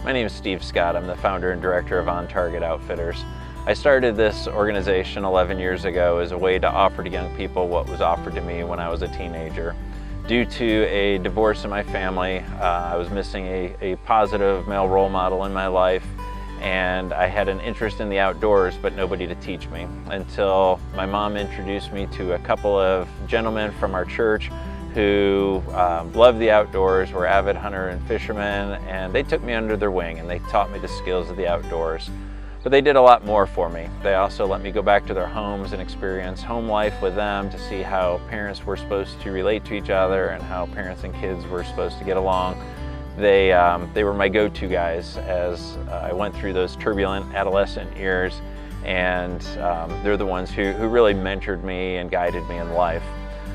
My name is Steve Scott. I'm the founder and director of On Target Outfitters. I started this organization 11 years ago as a way to offer to young people what was offered to me when I was a teenager. Due to a divorce in my family, I was missing a positive male role model in my life, and I had an interest in the outdoors but nobody to teach me until my mom introduced me to a couple of gentlemen from our church who loved the outdoors, were avid hunter and fishermen, and they took me under their wing and they taught me the skills of the outdoors. But they did a lot more for me. They also let me go back to their homes and experience home life with them to see how parents were supposed to relate to each other and how parents and kids were supposed to get along. They were my go-to guys as I went through those turbulent adolescent years, and they're the ones who really mentored me and guided me in life.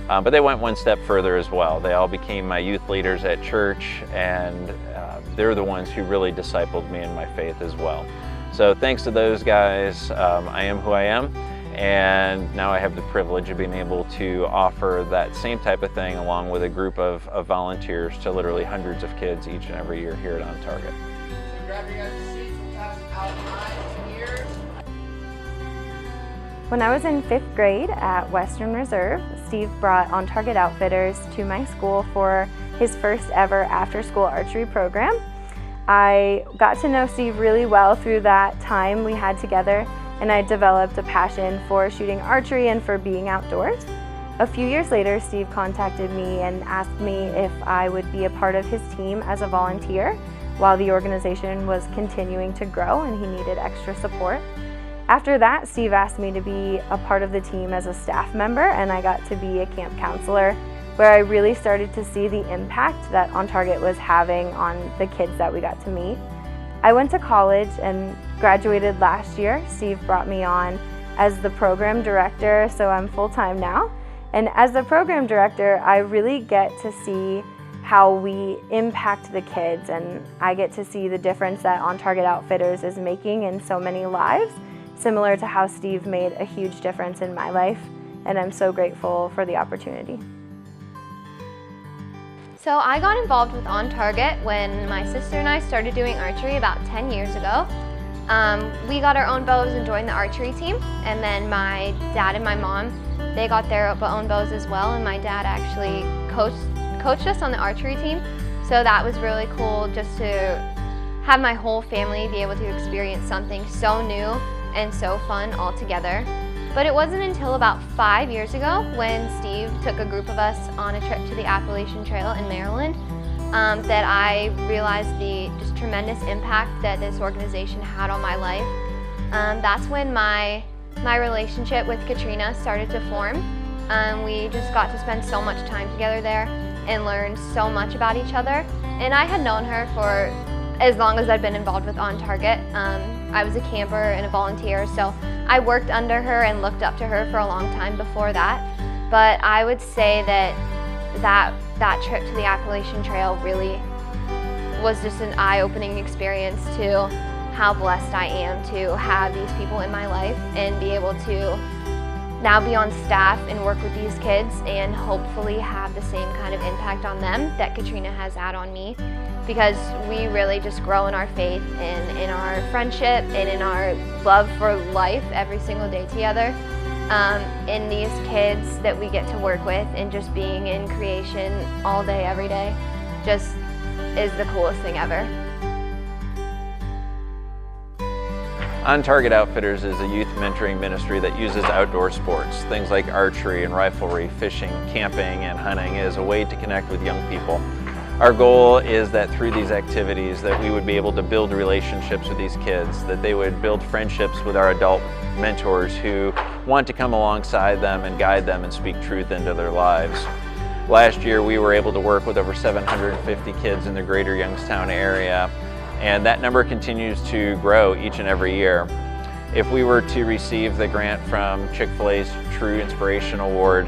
But they went one step further as well. They all became my youth leaders at church, and they're the ones who really discipled me in my faith as well. So thanks to those guys, I am who I am, and now I have the privilege of being able to offer that same type of thing along with a group of volunteers to literally hundreds of kids each and every year here at On Target. So grab your guys' seats, we'll pass out eyes and ears. When I was in 5th grade at Western Reserve, Steve brought On Target Outfitters to my school for his first ever after-school archery program. I got to know Steve really well through that time we had together, and I developed a passion for shooting archery and for being outdoors. A few years later, Steve contacted me and asked me if I would be a part of his team as a volunteer while the organization was continuing to grow and he needed extra support. After that, Steve asked me to be a part of the team as a staff member, and I got to be a camp counselor, where I really started to see the impact that On Target was having on the kids that we got to meet. I went to college and graduated last year. Steve brought me on as the program director, so I'm full-time now. And as the program director, I really get to see how we impact the kids, and I get to see the difference that On Target Outfitters is making in so many lives, similar to how Steve made a huge difference in my life, and I'm so grateful for the opportunity. So I got involved with On Target when my sister and I started doing archery about 10 years ago. We got our own bows and joined the archery team, and then my dad and my mom, they got their own bows as well, and my dad actually coached us on the archery team, so that was really cool just to have my whole family be able to experience something so new and so fun all together. But it wasn't until about 5 years ago when Steve took a group of us on a trip to the Appalachian Trail in Maryland that I realized the just tremendous impact that this organization had on my life. That's when my relationship with Katrina started to form. We just got to spend so much time together there and learn so much about each other. And I had known her for as long as I'd been involved with On Target. I was a camper and a volunteer, so I worked under her and looked up to her for a long time before that. But I would say that trip to the Appalachian Trail really was just an eye-opening experience to how blessed I am to have these people in my life and be able to now be on staff and work with these kids and hopefully have the same kind of impact on them that Katrina has had on me, because we really just grow in our faith and in our friendship and in our love for life every single day together. And these kids that we get to work with and just being in creation all day, every day, just is the coolest thing ever. On Target Outfitters is a youth mentoring ministry that uses outdoor sports, things like archery and riflery, fishing, camping, and hunting as a way to connect with young people. Our goal is that through these activities that we would be able to build relationships with these kids, that they would build friendships with our adult mentors who want to come alongside them and guide them and speak truth into their lives. Last year we were able to work with over 750 kids in the greater Youngstown area, and that number continues to grow each and every year. If we were to receive the grant from Chick-fil-A's True Inspiration Award,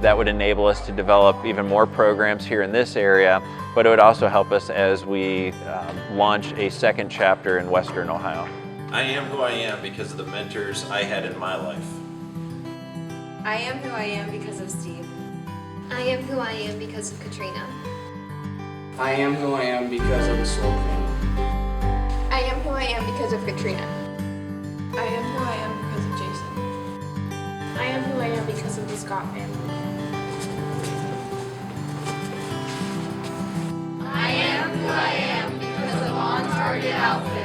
that would enable us to develop even more programs here in this area, but it would also help us as we launch a second chapter in Western Ohio. I am who I am because of the mentors I had in my life. I am who I am because of Steve. I am who I am because of Katrina. I am who I am because of the Soul family. I am because of Katrina. I am who I am because of Jason. I am who I am because of the Scott family. I am who I am because of On Target Outfitters.